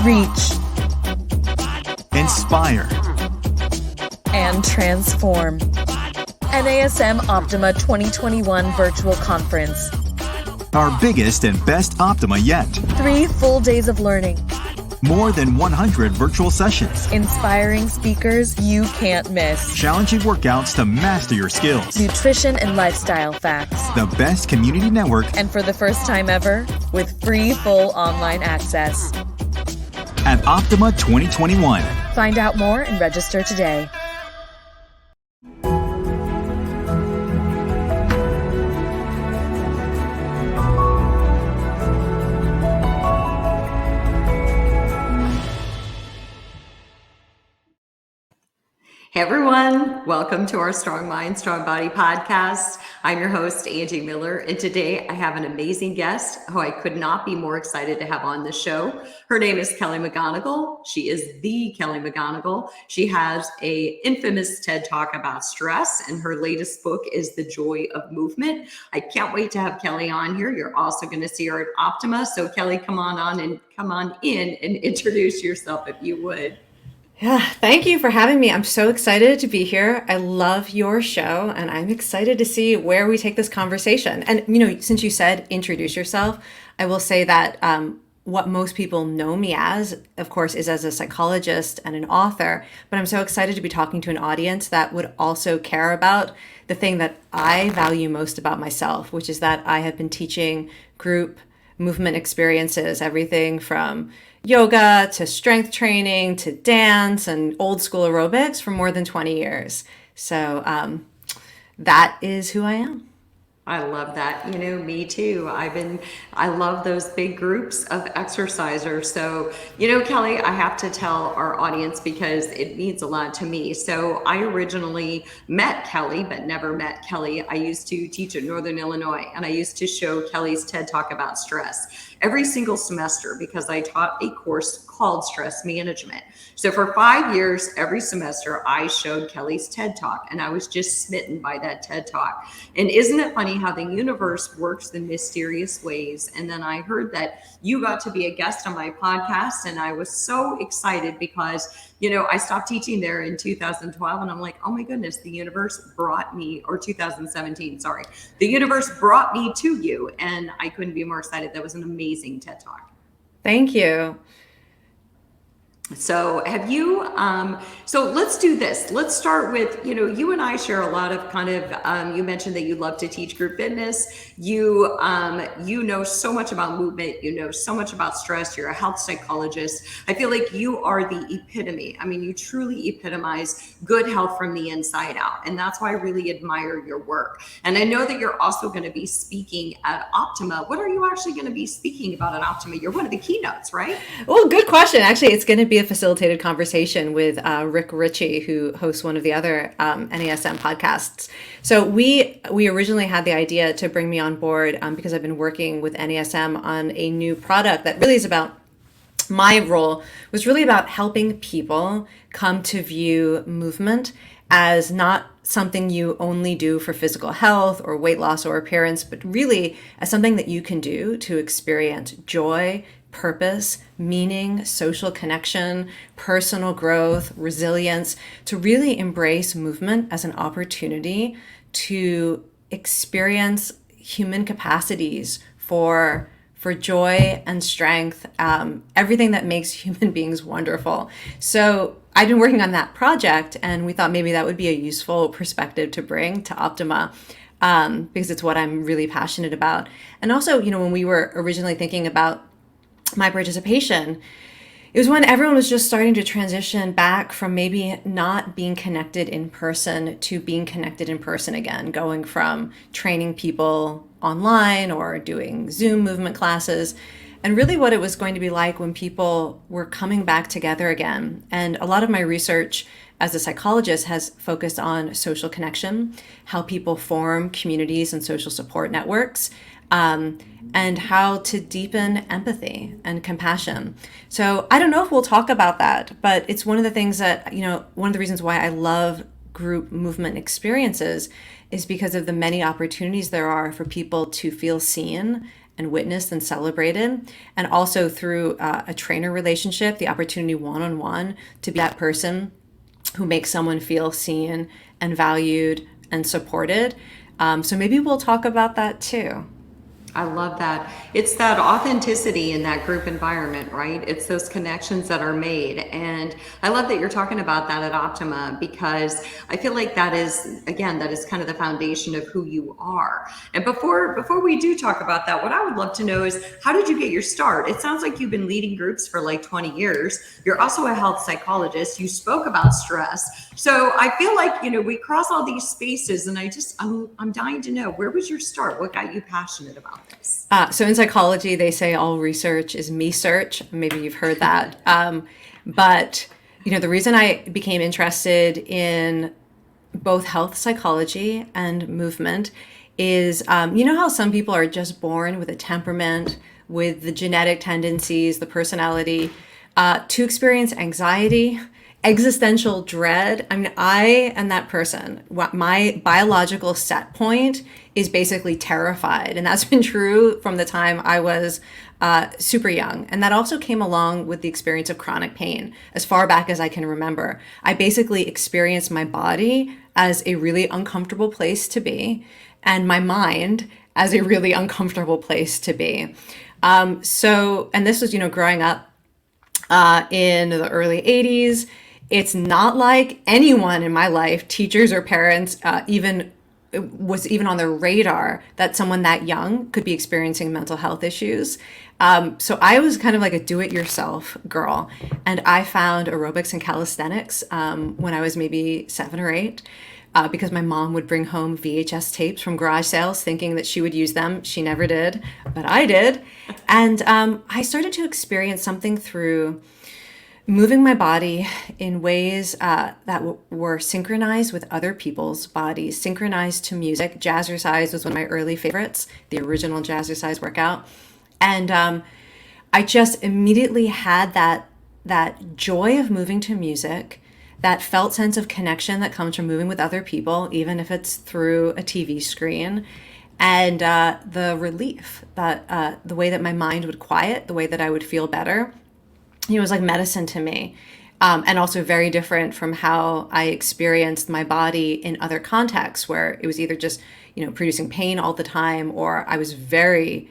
reach, inspire, and transform. NASM Optima 2021 Virtual Conference. our biggest and best Optima yet. 3 full days of learning. More than 100 virtual sessions. Inspiring speakers you can't miss. Challenging workouts to master your skills. Nutrition and lifestyle facts. The best community network. And for the first time ever, with free full online access. At Optima 2021. Find out more and register today. Hey everyone, welcome to our Strong Mind, Strong Body podcast. I'm your host, Angie Miller, and today I have an amazing guest who I could not be more excited to have on the show. Her name is Kelly McGonigal. She is the Kelly McGonigal. She has an infamous TED Talk about stress, and her latest book is The Joy of Movement. I can't wait to have Kelly on here. You're also going to see her at Optima. So Kelly, come on in and introduce yourself if you would. Yeah, thank you for having me. I'm so excited to be here. I love your show, and I'm excited to see where we take this conversation. And, since you said introduce yourself, I will say that what most people know me as, of course, is as a psychologist and an author. But I'm so excited to be talking to an audience that would also care about the thing that I value most about myself, which is that I have been teaching group movement experiences, everything from yoga to strength training to dance and old school aerobics for more than 20 years. So that is who I am. I love that. Me too. I love those big groups of exercisers. So, Kelly, I have to tell our audience because it means a lot to me. So I originally met Kelly, but never met Kelly. I used to teach at Northern Illinois, and I used to show Kelly's TED Talk about stress every single semester because I taught a course called Stress Management. So for 5 years, every semester, I showed Kelly's TED Talk, and I was just smitten by that TED Talk. And isn't it funny how the universe works in mysterious ways? And then I heard that you got to be a guest on my podcast, and I was so excited because, I stopped teaching there in 2012, and I'm like, oh my goodness, the universe brought me, or 2017, sorry. The universe brought me to you, and I couldn't be more excited. That was an amazing TED Talk. Thank you. So have you, so let's do this. Let's start with, you and I share a lot of kind of, you mentioned that you love to teach group fitness. You know so much about movement. You know so much about stress. You're a health psychologist. I feel like you are the epitome. I mean, you truly epitomize good health from the inside out. And that's why I really admire your work. And I know that you're also going to be speaking at Optima. What are you actually going to be speaking about at Optima? You're one of the keynotes, right? Well, good question. Actually, it's going to be a facilitated conversation with Rick Ritchie, who hosts one of the other NASM podcasts. So we originally had the idea to bring me on board because I've been working with NASM on a new product that really is about, my role was really about helping people come to view movement as not something you only do for physical health or weight loss or appearance, but really as something that you can do to experience joy, purpose, meaning, social connection, personal growth, resilience, to really embrace movement as an opportunity to experience human capacities for joy and strength, everything that makes human beings wonderful. So I've been working on that project, and we thought maybe that would be a useful perspective to bring to Optima. Because it's what I'm really passionate about. And also, when we were originally thinking about my participation, it was when everyone was just starting to transition back from maybe not being connected in person to being connected in person again, going from training people online or doing Zoom movement classes, and really what it was going to be like when people were coming back together again. And a lot of my research as a psychologist has focused on social connection, how people form communities and social support networks, and how to deepen empathy and compassion. So I don't know if we'll talk about that, but it's one of the things that, one of the reasons why I love group movement experiences is because of the many opportunities there are for people to feel seen and witnessed and celebrated. And also through a trainer relationship, the opportunity one-on-one to be that person who makes someone feel seen and valued and supported. So maybe we'll talk about that too. I love that. It's that authenticity in that group environment, right? It's those connections that are made. And I love that you're talking about that at Optima, because I feel like that is, again, that is kind of the foundation of who you are. And before we do talk about that, what I would love to know is, how did you get your start? It sounds like you've been leading groups for like 20 years. You're also a health psychologist. You spoke about stress. So I feel like, we cross all these spaces, and I'm dying to know, where was your start? What got you passionate about this? So in psychology, they say all research is me search. Maybe you've heard that. But the reason I became interested in both health psychology and movement is, how some people are just born with a temperament, with the genetic tendencies, the personality, to experience anxiety, existential dread. I mean, I am that person. My biological set point is basically terrified. And that's been true from the time I was super young. And that also came along with the experience of chronic pain. As far back as I can remember, I basically experienced my body as a really uncomfortable place to be, and my mind as a really uncomfortable place to be. And this was, growing up in the early 80s. It's not like anyone in my life, teachers or parents, was even on their radar that someone that young could be experiencing mental health issues. So I was kind of like a do-it-yourself girl. And I found aerobics and calisthenics when I was maybe 7 or 8. Because my mom would bring home VHS tapes from garage sales thinking that she would use them. She never did, but I did. And I started to experience something through moving my body in ways that were synchronized with other people's bodies, synchronized to music. Jazzercise was one of my early favorites, the original Jazzercise workout. And I just immediately had that joy of moving to music, that felt sense of connection that comes from moving with other people, even if it's through a TV screen, and the relief, that the way that my mind would quiet, the way that I would feel better. It was like medicine to me, and also very different from how I experienced my body in other contexts, where it was either just, producing pain all the time, or I was very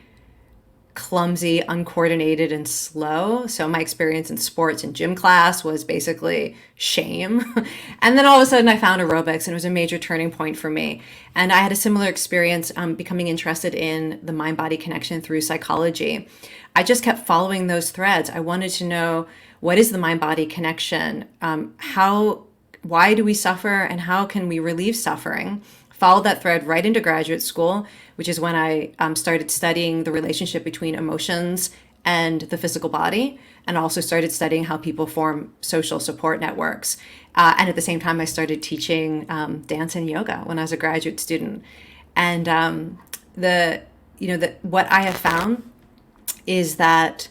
clumsy, uncoordinated, and slow. So my experience in sports and gym class was basically shame. And then all of a sudden I found aerobics, and it was a major turning point for me. And I had a similar experience becoming interested in the mind-body connection through psychology. I just kept following those threads. I wanted to know, what is the mind-body connection? Why do we suffer, and how can we relieve suffering? Followed that thread right into graduate school, which is when I started studying the relationship between emotions and the physical body, and also started studying how people form social support networks. And at the same time, I started teaching dance and yoga when I was a graduate student. And what I have found is that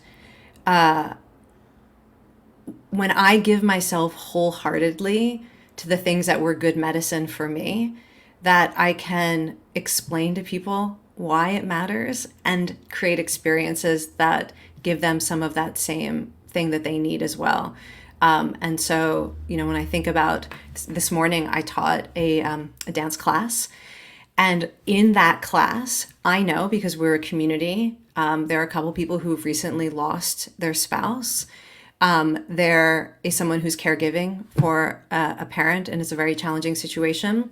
when I give myself wholeheartedly to the things that were good medicine for me, that I can explain to people why it matters and create experiences that give them some of that same thing that they need as well. And so, when I think about this morning, I taught a dance class. And in that class, I know, because we're a community, there are a couple people who've recently lost their spouse. There is someone who's caregiving for a parent, and it's a very challenging situation.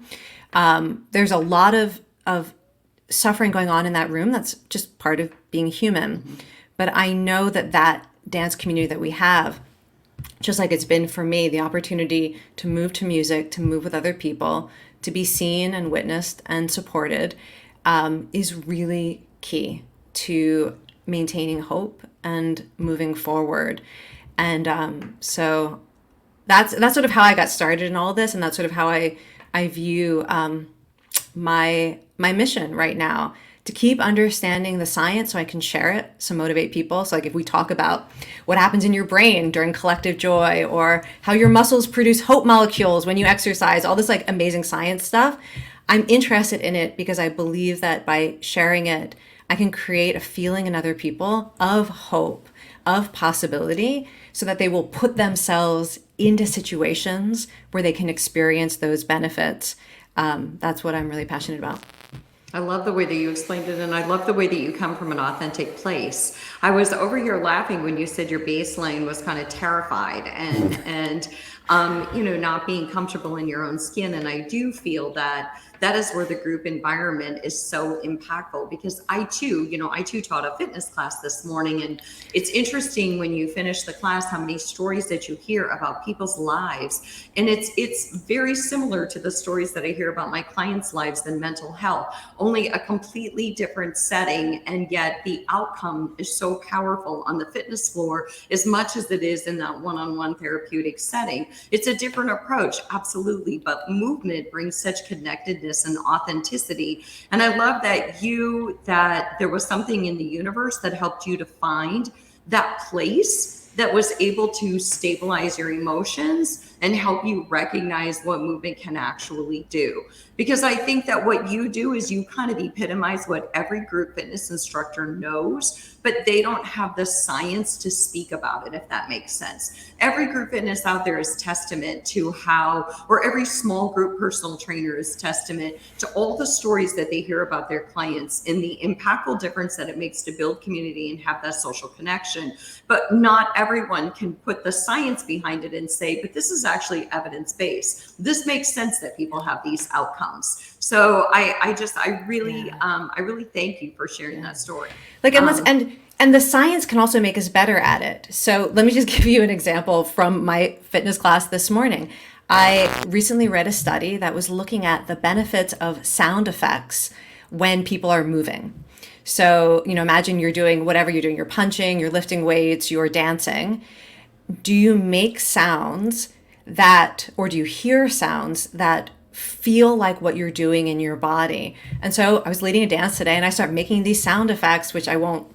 There's a lot of suffering going on in that room. That's just part of being human. Mm-hmm. But I know that dance community that we have, just like it's been for me, the opportunity to move to music, to move with other people, to be seen and witnessed and supported, is really key to maintaining hope and moving forward. And so that's sort of how I got started in all this, and that's sort of how I view my mission right now, to keep understanding the science so I can share it, so motivate people. So like if we talk about what happens in your brain during collective joy, or how your muscles produce hope molecules when you exercise, all this like amazing science stuff, I'm interested in it because I believe that by sharing it, I can create a feeling in other people of hope, of possibility, so that they will put themselves into situations where they can experience those benefits. That's what I'm really passionate about. I love the way that you explained it, and I love the way that you come from an authentic place. I was over here laughing when you said your baseline was kind of terrified and not being comfortable in your own skin. And I do feel that that is where the group environment is so impactful, because I too taught a fitness class this morning, and it's interesting when you finish the class how many stories that you hear about people's lives, and it's very similar to the stories that I hear about my clients' lives in mental health, only a completely different setting, and yet the outcome is so powerful on the fitness floor as much as it is in that one-on-one therapeutic setting. It's a different approach, absolutely, but movement brings such connectedness and authenticity. And I love that there was something in the universe that helped you to find that place that was able to stabilize your emotions and help you recognize what movement can actually do. Because I think that what you do is you kind of epitomize what every group fitness instructor knows, but they don't have the science to speak about it, if that makes sense. Every group fitness out there is testament to or every small group personal trainer is testament to all the stories that they hear about their clients and the impactful difference that it makes to build community and have that social connection. But not everyone can put the science behind it and say, but this is actually evidence-based. This makes sense that people have these outcomes. So I really thank you for sharing that story. And the science can also make us better at it. So let me just give you an example from my fitness class this morning. I recently read a study that was looking at the benefits of sound effects when people are moving. So, imagine you're doing whatever you're doing, you're punching, you're lifting weights, you're dancing. Do you make sounds or do you hear sounds that feel like what you're doing in your body? And so I was leading a dance today, and I started making these sound effects, which I won't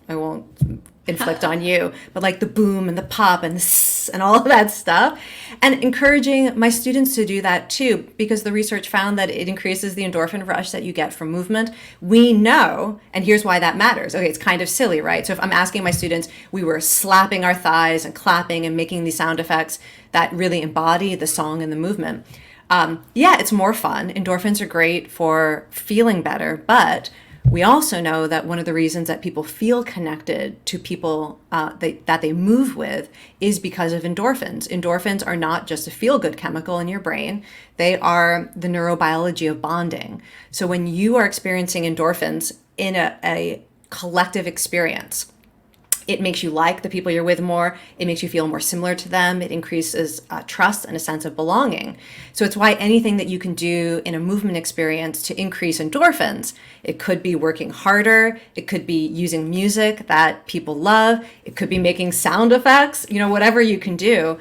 inflict on you, but like the boom and the pop and the sss and all of that stuff, and encouraging my students to do that too, because the research found that it increases the endorphin rush that you get from movement. We know, and here's why that matters. Okay, it's kind of silly, right? So if I'm asking my students, we were slapping our thighs and clapping and making these sound effects that really embody the song and the movement. It's more fun. Endorphins are great for feeling better, but we also know that one of the reasons that people feel connected to people that they move with is because of endorphins. Endorphins are not just a feel-good chemical in your brain. They are the neurobiology of bonding. So when you are experiencing endorphins in a collective experience, it makes you like the people you're with more. It makes you feel more similar to them. It increases trust and a sense of belonging. So it's why anything that you can do in a movement experience to increase endorphins, it could be working harder. It could be using music that people love. It could be making sound effects. Whatever you can do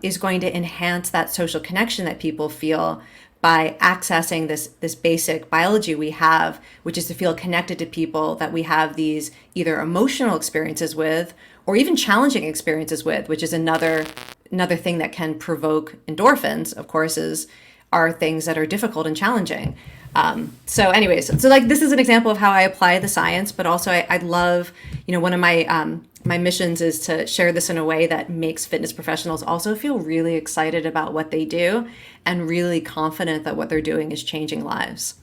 is going to enhance that social connection that people feel by accessing this basic biology we have, which is to feel connected to people that we have these either emotional experiences with or even challenging experiences with, which is another thing that can provoke endorphins, of course, are things that are difficult and challenging. So this is an example of how I apply the science, but also I love, one of my missions is to share this in a way that makes fitness professionals also feel really excited about what they do and really confident that what they're doing is changing lives.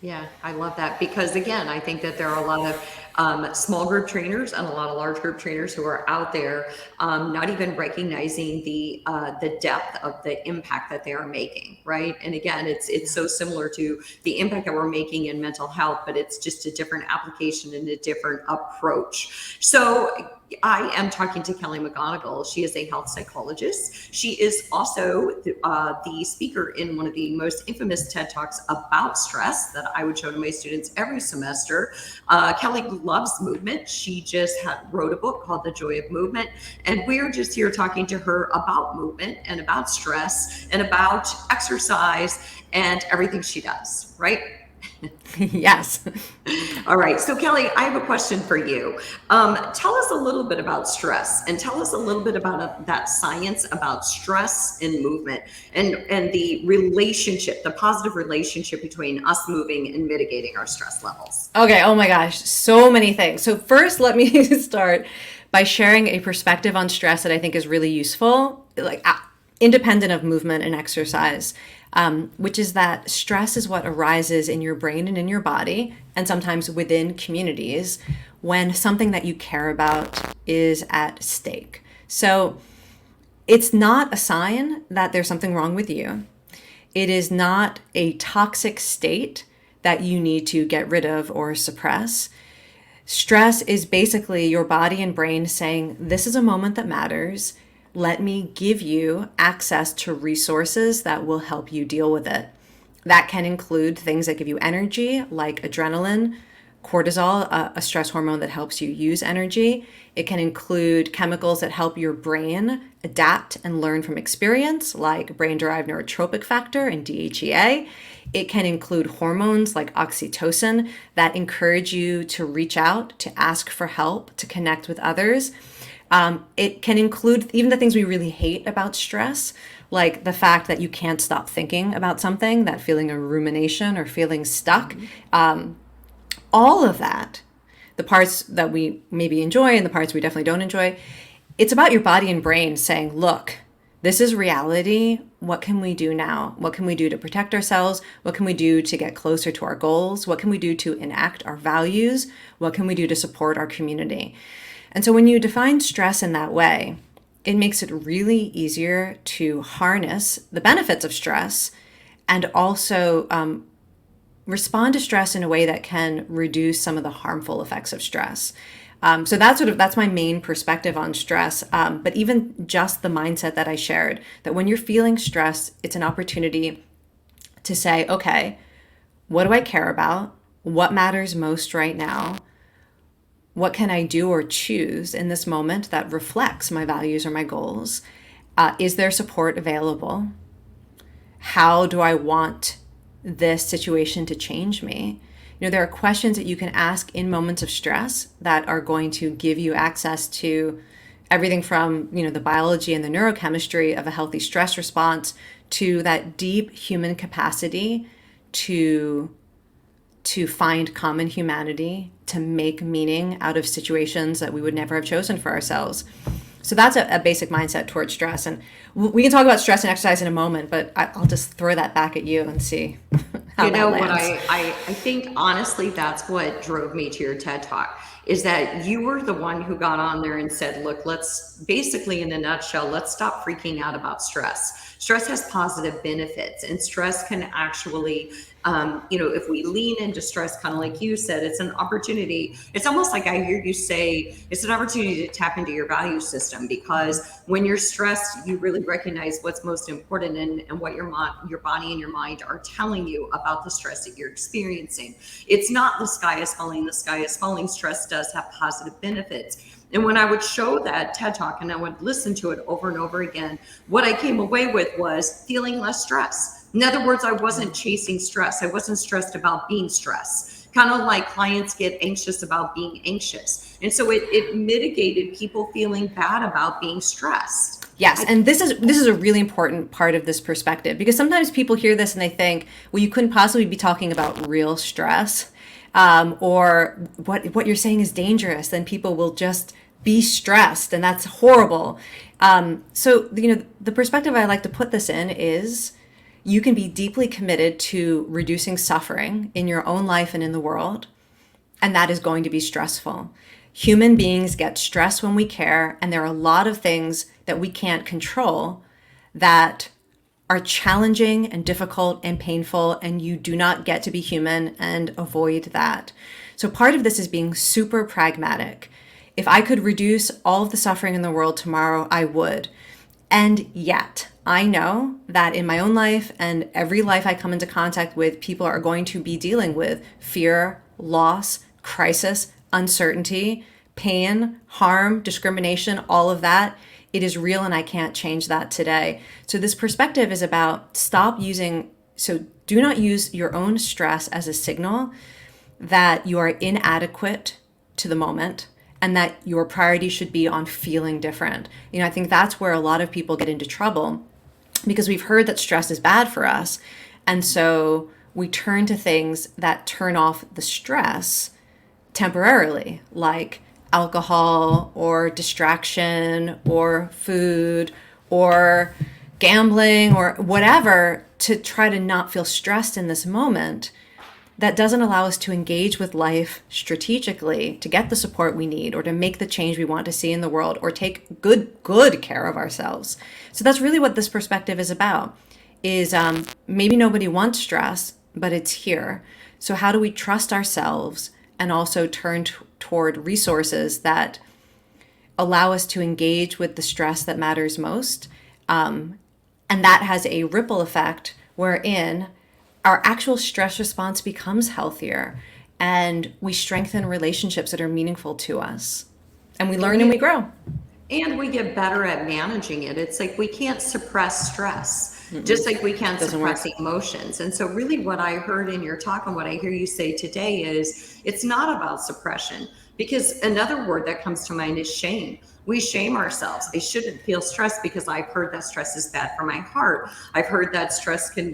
Yeah, I love that, because again, I think that there are a lot of small group trainers and a lot of large group trainers who are out there not even recognizing the depth of the impact that they are making, right? And again, it's so similar to the impact that we're making in mental health, but it's just a different application and a different approach. So I am talking to Kelly McGonigal. She is a health psychologist. She is also the speaker in one of the most infamous TED Talks about stress that I would show to my students every semester. Kelly loves movement. She just wrote a book called The Joy of Movement. And we're just here talking to her about movement and about stress and about exercise and everything she does, right? Yes. All right. So, Kelly, I have a question for you. Tell us a little bit about stress, and tell us a little bit about that science about stress and movement, and the relationship, the positive relationship between us moving and mitigating our stress levels. Okay. Oh my gosh. So many things. So first, let me start by sharing a perspective on stress that I think is really useful, like independent of movement and exercise, which is that stress is what arises in your brain and in your body, and sometimes within communities, when something that you care about is at stake. So it's not a sign that there's something wrong with you. It is not a toxic state that you need to get rid of or suppress. Stress is basically your body and brain saying, this is a moment that matters. Let me give you access to resources that will help you deal with it. That can include things that give you energy, like adrenaline, cortisol, a stress hormone that helps you use energy. It can include chemicals that help your brain adapt and learn from experience, like brain-derived neurotrophic factor and DHEA. It can include hormones like oxytocin that encourage you to reach out, to ask for help, to connect with others. It can include even the things we really hate about stress, like the fact that you can't stop thinking about something, that feeling of rumination or feeling stuck. All of that, the parts that we maybe enjoy and the parts we definitely don't enjoy, it's about your body and brain saying, look, this is reality. What can we do now? What can we do to protect ourselves? What can we do to get closer to our goals? What can we do to enact our values? What can we do to support our community? And so when you define stress in that way, it makes it really easier to harness the benefits of stress and also respond to stress in a way that can reduce some of the harmful effects of stress. So that's my main perspective on stress. But even just the mindset that I shared, that when you're feeling stress, it's an opportunity to say, okay, what do I care about? What matters most right now? What can I do or choose in this moment that reflects my values or my goals? Is there support available? How do I want this situation to change me? There are questions that you can ask in moments of stress that are going to give you access to everything from, the biology and the neurochemistry of a healthy stress response to that deep human capacity to find common humanity, to make meaning out of situations that we would never have chosen for ourselves. So that's a basic mindset towards stress. And we can talk about stress and exercise in a moment, but I'll just throw that back at you and see how that lands. What I think, honestly, that's what drove me to your TED Talk, is that you were the one who got on there and said, look, let's basically, in a nutshell, let's stop freaking out about stress. Stress has positive benefits, and stress can actually, if we lean into stress, kind of like you said, it's an opportunity. It's almost like I hear you say, it's an opportunity to tap into your value system, because when you're stressed, you really recognize what's most important and what your body and your mind are telling you about the stress that you're experiencing. It's not the sky is falling, the sky is falling. Stress does have positive benefits. And when I would show that TED Talk and I would listen to it over and over again, what I came away with was feeling less stress. In other words, I wasn't chasing stress. I wasn't stressed about being stressed. Kind of like clients get anxious about being anxious. And so it mitigated people feeling bad about being stressed. Yes, and this is a really important part of this perspective, because sometimes people hear this and they think, well, you couldn't possibly be talking about real stress. Or what you're saying is dangerous, then people will just be stressed, and that's horrible. So the perspective I like to put this in is you can be deeply committed to reducing suffering in your own life and in the world, and that is going to be stressful. Human beings get stressed when we care, and there are a lot of things that we can't control that are challenging and difficult and painful, and you do not get to be human and avoid that. So part of this is being super pragmatic. If I could reduce all of the suffering in the world tomorrow, I would. And yet, I know that in my own life and every life I come into contact with, people are going to be dealing with fear, loss, crisis, uncertainty, pain, harm, discrimination, all of that. It is real, and I can't change that today. So this perspective is about do not use your own stress as a signal that you are inadequate to the moment and that your priority should be on feeling different. I think that's where a lot of people get into trouble, because we've heard that stress is bad for us. And so we turn to things that turn off the stress temporarily, like alcohol or distraction or food or gambling or whatever, to try to not feel stressed in this moment. That doesn't allow us to engage with life strategically, to get the support we need, or to make the change we want to see in the world, or take good care of ourselves. So that's really what this perspective is about, is maybe nobody wants stress, but it's here. So how do we trust ourselves and also turn toward resources that allow us to engage with the stress that matters most? And that has a ripple effect wherein our actual stress response becomes healthier, and we strengthen relationships that are meaningful to us, and we learn and we grow. And we get better at managing it. It's like we can't suppress stress, just like we can't suppress emotions. And so really what I heard in your talk and what I hear you say today is it's not about suppression, because another word that comes to mind is shame. We shame ourselves. I shouldn't feel stressed because I've heard that stress is bad for my heart. I've heard that stress can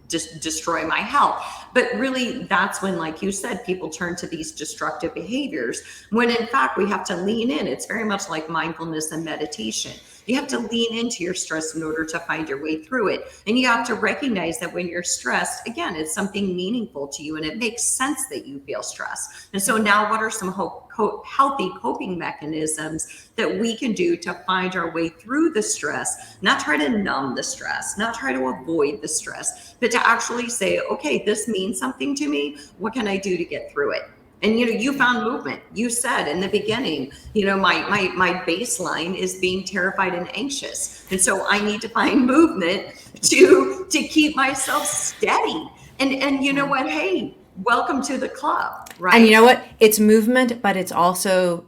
just destroy my health. But really, that's when, like you said, people turn to these destructive behaviors, when in fact we have to lean in. It's very much like mindfulness and meditation. You have to lean into your stress in order to find your way through it. And you have to recognize that when you're stressed, again, it's something meaningful to you and it makes sense that you feel stressed. And so now what are some healthy coping mechanisms that we can do to find our way through the stress, not try to numb the stress, not try to avoid the stress, but to actually say, okay, this means something to me. What can I do to get through it? And, you found movement. You said in the beginning, my baseline is being terrified and anxious. And so I need to find movement to keep myself steady. And you know what? Hey, welcome to the club, right? And you know what? It's movement, but it's also,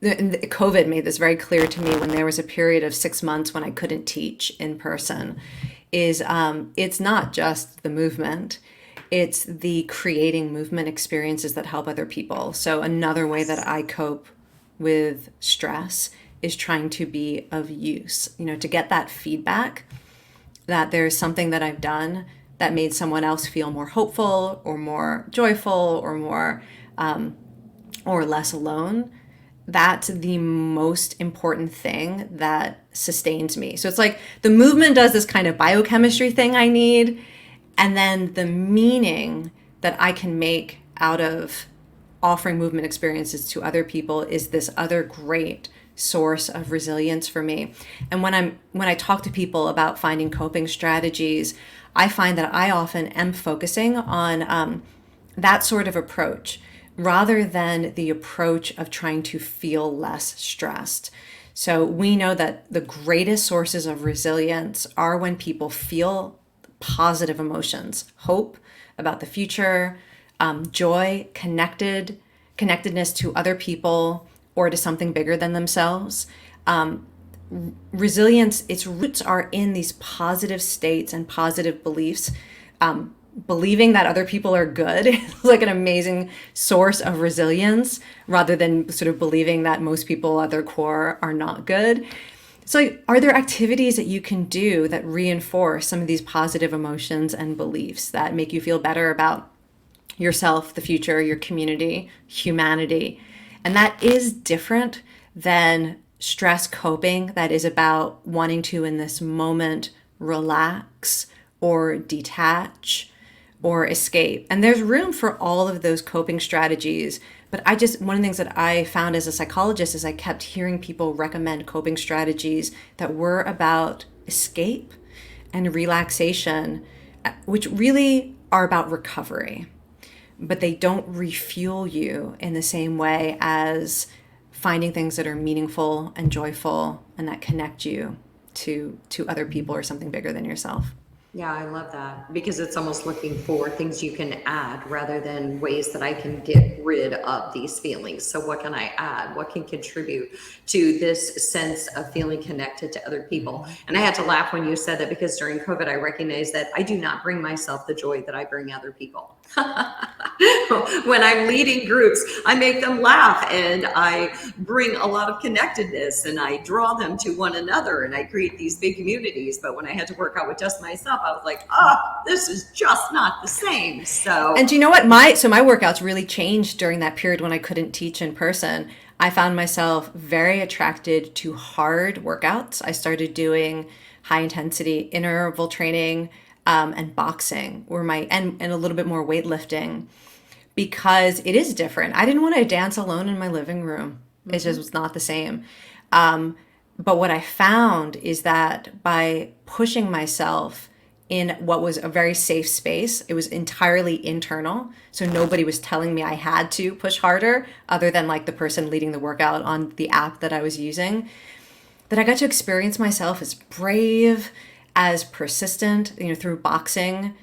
COVID made this very clear to me when there was a period of 6 months when I couldn't teach in person, is it's not just the movement. It's the creating movement experiences that help other people. So another way that I cope with stress is trying to be of use, to get that feedback that there's something that I've done that made someone else feel more hopeful or more joyful or more or less alone. That's the most important thing that sustains me. So it's like the movement does this kind of biochemistry thing I need. And then the meaning that I can make out of offering movement experiences to other people is this other great source of resilience for me. And when I talk to people about finding coping strategies, I find that I often am focusing on that sort of approach rather than the approach of trying to feel less stressed. So we know that the greatest sources of resilience are when people feel positive emotions, hope about the future, joy, connectedness to other people or to something bigger than themselves. Resilience, its roots are in these positive states and positive beliefs. Believing that other people are good is like an amazing source of resilience, rather than sort of believing that most people at their core are not good. So are there activities that you can do that reinforce some of these positive emotions and beliefs that make you feel better about yourself, the future, your community, humanity? And that is different than stress coping that is about wanting to, in this moment, relax or detach or escape. And there's room for all of those coping strategies. But one of the things that I found as a psychologist is I kept hearing people recommend coping strategies that were about escape and relaxation, which really are about recovery. But they don't refuel you in the same way as finding things that are meaningful and joyful and that connect you to other people or something bigger than yourself. Yeah, I love that because it's almost looking for things you can add rather than ways that I can get rid of these feelings. So, what can I add? What can contribute to this sense of feeling connected to other people? And I had to laugh when you said that because during COVID, I recognized that I do not bring myself the joy that I bring other people. When I'm leading groups, I make them laugh and I bring a lot of connectedness and I draw them to one another and I create these big communities. But when I had to work out with just myself, I was like, oh, this is just not the same. So, And do you know what? My workouts really changed during that period when I couldn't teach in person. I found myself very attracted to hard workouts. I started doing high intensity interval training, and boxing were and a little bit more weightlifting because it is different. I didn't want to dance alone in my living room. It just was not the same. But what I found is that by pushing myself in what was a very safe space, it was entirely internal. So nobody was telling me I had to push harder other than like the person leading the workout on the app that I was using, that I got to experience myself as brave, as persistent, through boxing.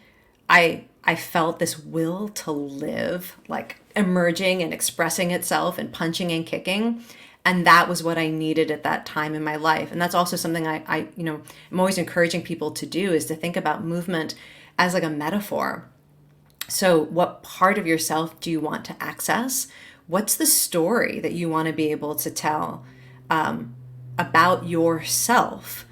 I felt this will to live, like emerging and expressing itself and punching and kicking. And that was what I needed at that time in my life. And that's also something I'm always encouraging people to do, is to think about movement as like a metaphor. So what part of yourself do you want to access? What's the story that you want to be able to tell about yourself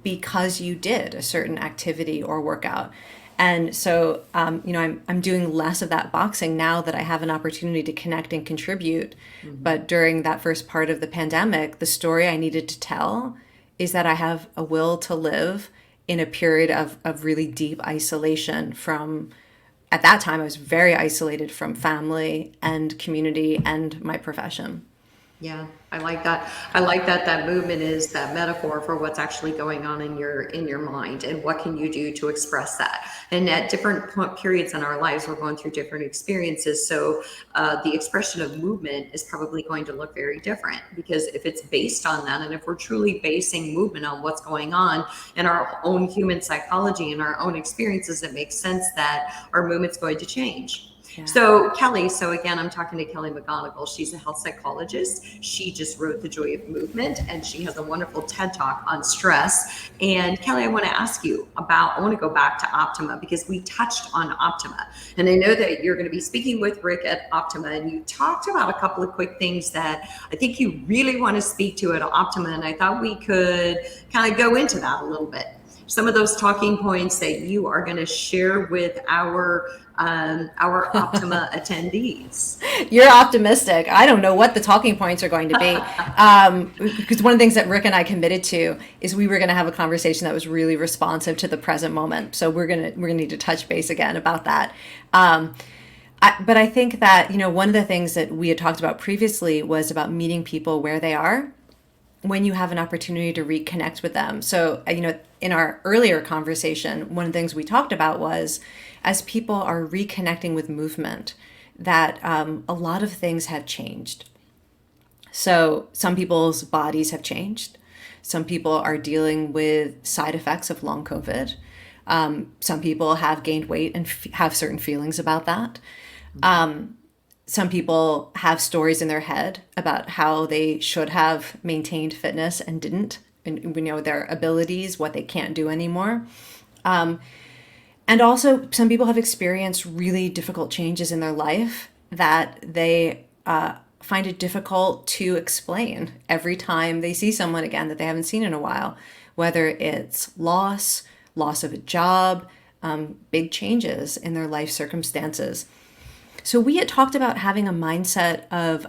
because you did a certain activity or workout? And so, I'm doing less of that boxing now that I have an opportunity to connect and contribute. Mm-hmm. But during that first part of the pandemic, the story I needed to tell is that I have a will to live in a period of really deep isolation from, at that time, I was very isolated from family and community and my profession. Yeah, I like that. I like that that movement is that metaphor for what's actually going on in your mind and what can you do to express that. And at different periods in our lives, we're going through different experiences. So the expression of movement is probably going to look very different because if it's based on that, and if we're truly basing movement on what's going on in our own human psychology and our own experiences, it makes sense that our movement's going to change. Yeah. So Kelly, so again, I'm talking to Kelly McGonigal. She's a health psychologist. She just wrote The Joy of Movement, and she has a wonderful TED Talk on stress. And Kelly, I want to ask you I want to go back to Optima because we touched on Optima. And I know that you're going to be speaking with Rick at Optima, and you talked about a couple of quick things that I think you really want to speak to at Optima. And I thought we could kind of go into that a little bit. Some of those talking points that you are going to share with our Optima attendees. You're optimistic. I don't know what the talking points are going to be. Because one of the things that Rick and I committed to is we were going to have a conversation that was really responsive to the present moment. So we're going to need to touch base again about that. But I think that, one of the things that we had talked about previously was about meeting people where they are when you have an opportunity to reconnect with them. So, in our earlier conversation, one of the things we talked about was as people are reconnecting with movement, that a lot of things have changed. So some people's bodies have changed. Some people are dealing with side effects of long COVID. Some people have gained weight and have certain feelings about that. Some people have stories in their head about how they should have maintained fitness and didn't, and their abilities, what they can't do anymore. And also some people have experienced really difficult changes in their life that they find it difficult to explain every time they see someone again that they haven't seen in a while, whether it's loss of a job, big changes in their life circumstances. So we had talked about having a mindset of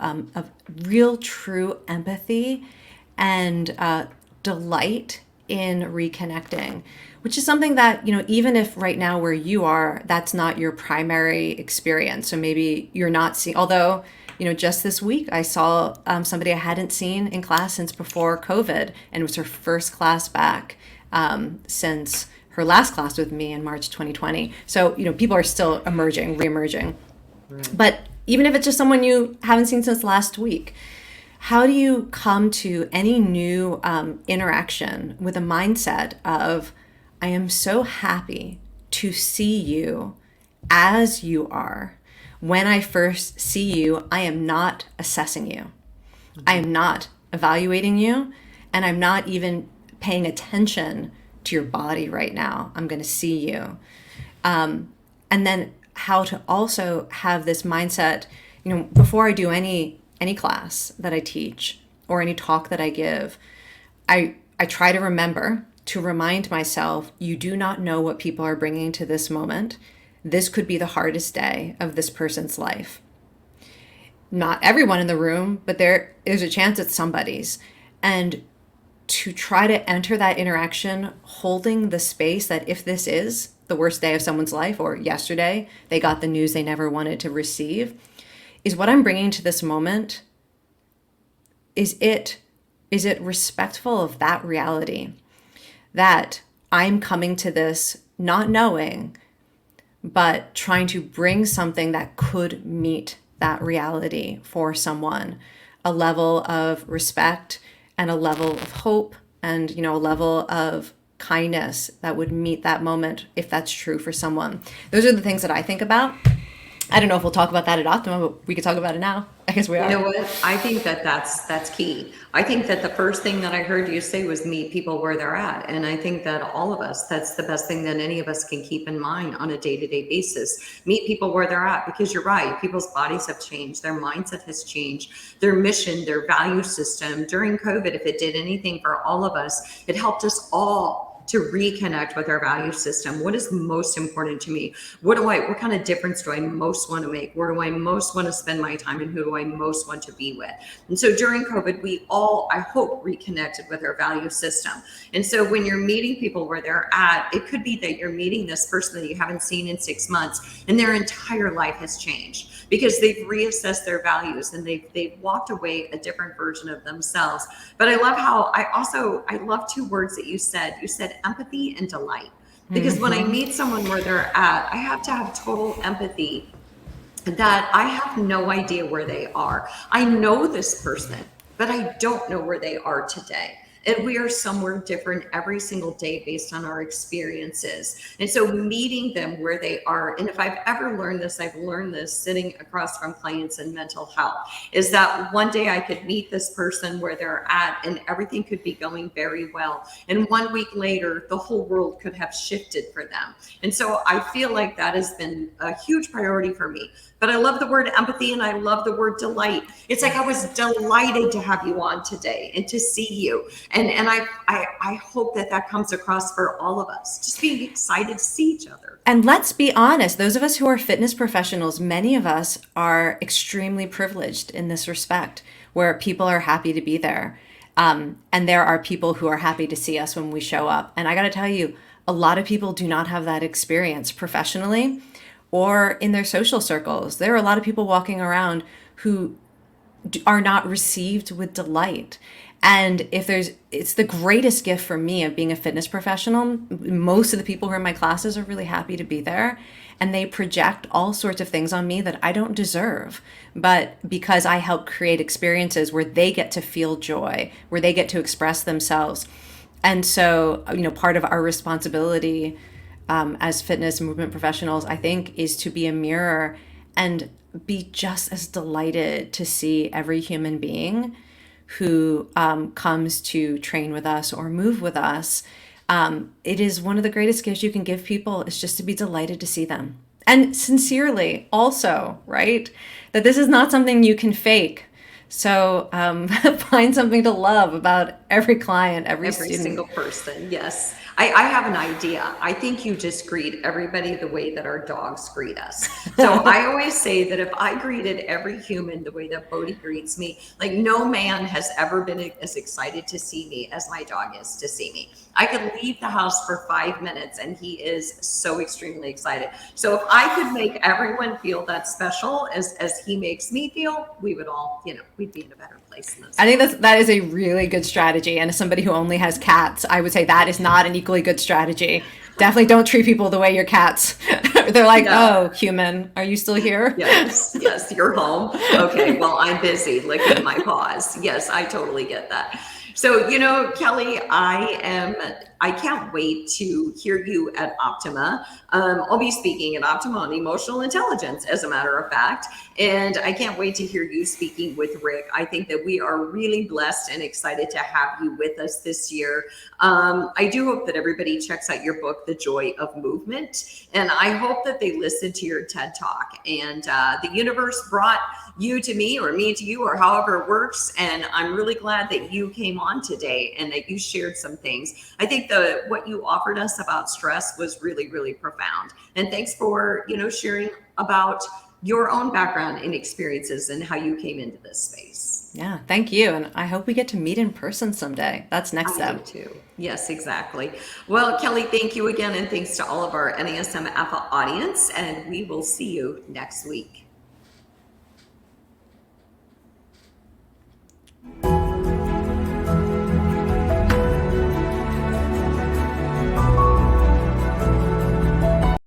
real, true empathy and delight in reconnecting, which is something that, even if right now where you are, that's not your primary experience. So maybe you're not seeing, although, just this week I saw somebody I hadn't seen in class since before COVID, and it was her first class back since her last class with me in March 2020. So, people are still reemerging. But even if it's just someone you haven't seen since last week, how do you come to any new interaction with a mindset of, I am so happy to see you as you are. When I first see you, I am not assessing you. I am not evaluating you, and I'm not even paying attention to your body right now. I'm going to see you. And then how to also have this mindset, before I do any class that I teach or any talk that I give, I try to remember to remind myself, you do not know what people are bringing to this moment. This could be the hardest day of this person's life. Not everyone in the room, but there is a chance it's somebody's. And to try to enter that interaction, holding the space that if this is the worst day of someone's life, or yesterday they got the news they never wanted to receive, is what I'm bringing to this moment, is it respectful of that reality? That I'm coming to this not knowing, but trying to bring something that could meet that reality for someone, a level of respect and a level of hope and, a level of kindness that would meet that moment if that's true for someone. Those are the things that I think about. I don't know if we'll talk about that at Optima, but we could talk about it now. I guess we are. You know what? I think that's key. I think that the first thing that I heard you say was meet people where they're at. And I think that all of us, that's the best thing that any of us can keep in mind on a day-to-day basis. Meet people where they're at, because you're right. People's bodies have changed. Their mindset has changed. Their mission, their value system. During COVID, if it did anything for all of us, it helped us all to reconnect with our value system. What is most important to me? What kind of difference do I most want to make? Where do I most want to spend my time, and who do I most want to be with? And so during COVID, we all, I hope, reconnected with our value system. And so when you're meeting people where they're at, it could be that you're meeting this person that you haven't seen in 6 months, and their entire life has changed because they've reassessed their values and they've walked away a different version of themselves. But I love how I love two words that you said. You said empathy and delight. Because when I meet someone where they're at, I have to have total empathy that I have no idea where they are. I know this person, but I don't know where they are today. And we are somewhere different every single day based on our experiences. And so meeting them where they are, and if I've ever learned this, I've learned this sitting across from clients in mental health, is that one day I could meet this person where they're at and everything could be going very well. And 1 week later, the whole world could have shifted for them. And so I feel like that has been a huge priority for me. But I love the word empathy and I love the word delight. It's like I was delighted to have you on today and to see you. And I hope that comes across for all of us, just being excited to see each other. And let's be honest, those of us who are fitness professionals, many of us are extremely privileged in this respect, where people are happy to be there. And there are people who are happy to see us when we show up. And I got to tell you, a lot of people do not have that experience professionally or in their social circles. There are a lot of people walking around who are not received with delight. And it's the greatest gift for me of being a fitness professional. Most of the people who are in my classes are really happy to be there, and they project all sorts of things on me that I don't deserve. But because I help create experiences where they get to feel joy, where they get to express themselves. And so, part of our responsibility as fitness movement professionals, I think, is to be a mirror and be just as delighted to see every human being who comes to train with us or move with us. It is one of the greatest gifts you can give people, is just to be delighted to see them. And sincerely also, right? That this is not something you can fake. So find something to love about every client, every student. Single person, yes. I have an idea. I think you just greet everybody the way that our dogs greet us. So I always say that if I greeted every human the way that Bodhi greets me, like no man has ever been as excited to see me as my dog is to see me. I could leave the house for 5 minutes and he is so extremely excited. So if I could make everyone feel that special as he makes me feel, we would all, we'd be in a better place in this. I think that is a really good strategy. And as somebody who only has cats, I would say that is not an equally good strategy. Definitely don't treat people the way your cats They're like, Yeah. oh, human, are you still here? Yes, yes, you're home. Okay, well, I'm busy licking my paws. Yes, I totally get that. So, Kelly, I can't wait to hear you at Optima. I'll be speaking at Optima on emotional intelligence, as a matter of fact. And I can't wait to hear you speaking with Rick. I think that we are really blessed and excited to have you with us this year. I do hope that everybody checks out your book, The Joy of Movement. And I hope that they listen to your TED Talk. And the universe brought you to me, or me to you, or however it works. And I'm really glad that you came on today and that you shared some things. I think what you offered us about stress was really, really profound. And thanks for, sharing about your own background and experiences and how you came into this space. Yeah, thank you. And I hope we get to meet in person someday. That's next I step. do too. Yes, exactly. Well, Kelly, thank you again. And thanks to all of our NASM Alpha audience. And we will see you next week.